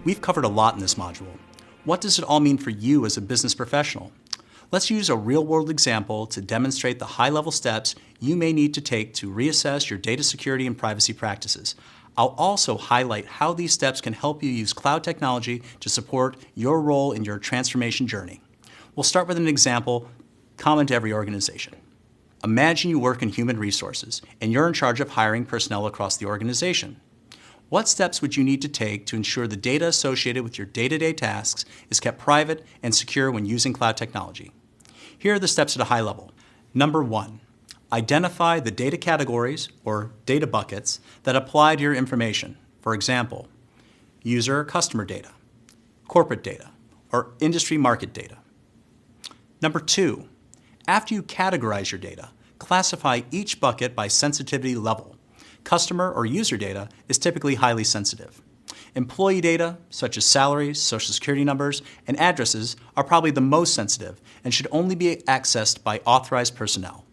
We've covered a lot in this module. What does it all mean for you as a business professional? Let's use a real-world example to demonstrate the high-level steps you may need to take to reassess your data security and privacy practices. I'll also highlight how these steps can help you use cloud technology to support your role in your transformation journey. We'll start with an example common to every organization. Imagine you work in human resources and you're in charge of hiring personnel across the organization. What steps would you need to take to ensure the data associated with your day-to-day tasks is kept private and secure when using cloud technology? Here are the steps at a high level. Number 1, identify the data categories or data buckets that apply to your information. For example, user or customer data, corporate data, or industry market data. Number 2, after you categorize your data, classify each bucket by sensitivity level. Customer or user data is typically highly sensitive. Employee data, such as salaries, social security numbers, and addresses, are probably the most sensitive and should only be accessed by authorized personnel.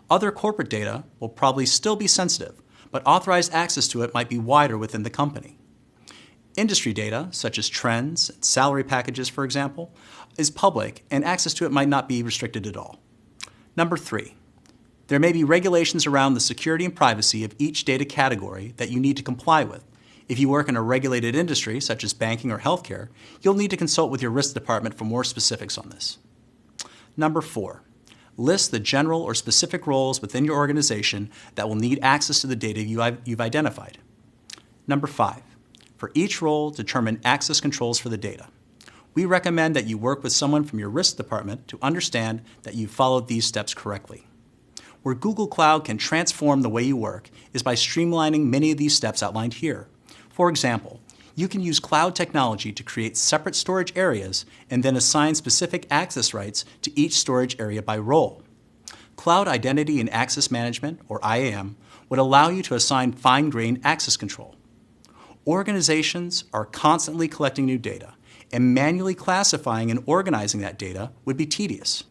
Other corporate data will probably still be sensitive, but authorized access to it might be wider within the company. Industry data, such as trends and salary packages, for example, is public and access to it might not be restricted at all. Number 3. There may be regulations around the security and privacy of each data category that you need to comply with. If you work in a regulated industry, such as banking or healthcare, you'll need to consult with your risk department for more specifics on this. Number 4, list the general or specific roles within your organization that will need access to the data you've identified. Number 5, for each role, determine access controls for the data. We recommend that you work with someone from your risk department to understand that you've followed these steps correctly. Where Google Cloud can transform the way you work is by streamlining many of these steps outlined here. For example, you can use cloud technology to create separate storage areas and then assign specific access rights to each storage area by role. Cloud Identity and Access Management, or IAM, would allow you to assign fine-grained access control. Organizations are constantly collecting new data, and manually classifying and organizing that data would be tedious.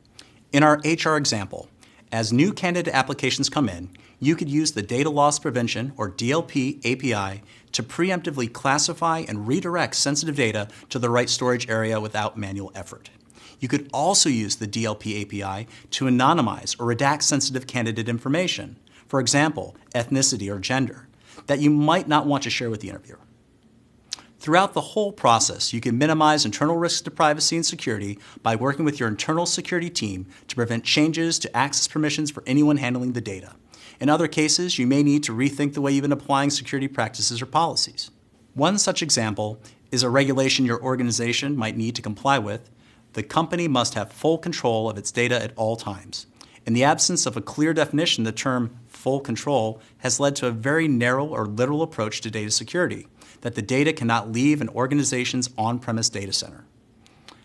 In our HR example, as new candidate applications come in, you could use the Data Loss Prevention, or DLP, API to preemptively classify and redirect sensitive data to the right storage area without manual effort. You could also use the DLP API to anonymize or redact sensitive candidate information, for example, ethnicity or gender, that you might not want to share with the interviewer. Throughout the whole process, you can minimize internal risks to privacy and security by working with your internal security team to prevent changes to access permissions for anyone handling the data. In other cases, you may need to rethink the way you've been applying security practices or policies. One such example is a regulation your organization might need to comply with. The company must have full control of its data at all times. In the absence of a clear definition, the term full control has led to a very narrow or literal approach to data security, that the data cannot leave an organization's on-premise data center.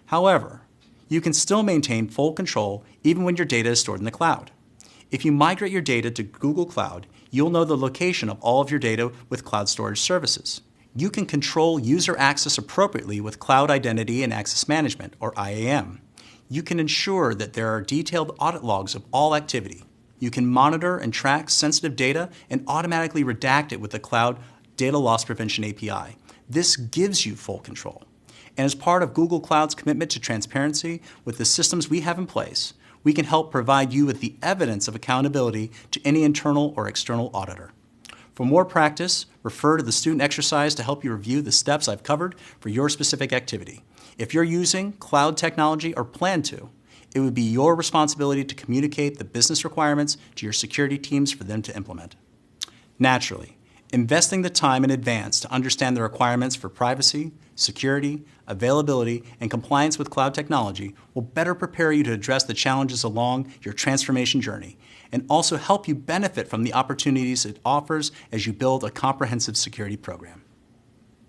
However, you can still maintain full control even when your data is stored in the cloud. If you migrate your data to Google Cloud, you'll know the location of all of your data with cloud storage services. You can control user access appropriately with Cloud Identity and Access Management, or IAM. You can ensure that there are detailed audit logs of all activity. You can monitor and track sensitive data and automatically redact it with the Cloud Data Loss Prevention API. This gives you full control. And as part of Google Cloud's commitment to transparency with the systems we have in place, we can help provide you with the evidence of accountability to any internal or external auditor. For more practice, refer to the student exercise to help you review the steps I've covered for your specific activity. If you're using cloud technology or plan to, it would be your responsibility to communicate the business requirements to your security teams for them to implement. Naturally, investing the time in advance to understand the requirements for privacy, security, availability, and compliance with cloud technology will better prepare you to address the challenges along your transformation journey and also help you benefit from the opportunities it offers as you build a comprehensive security program.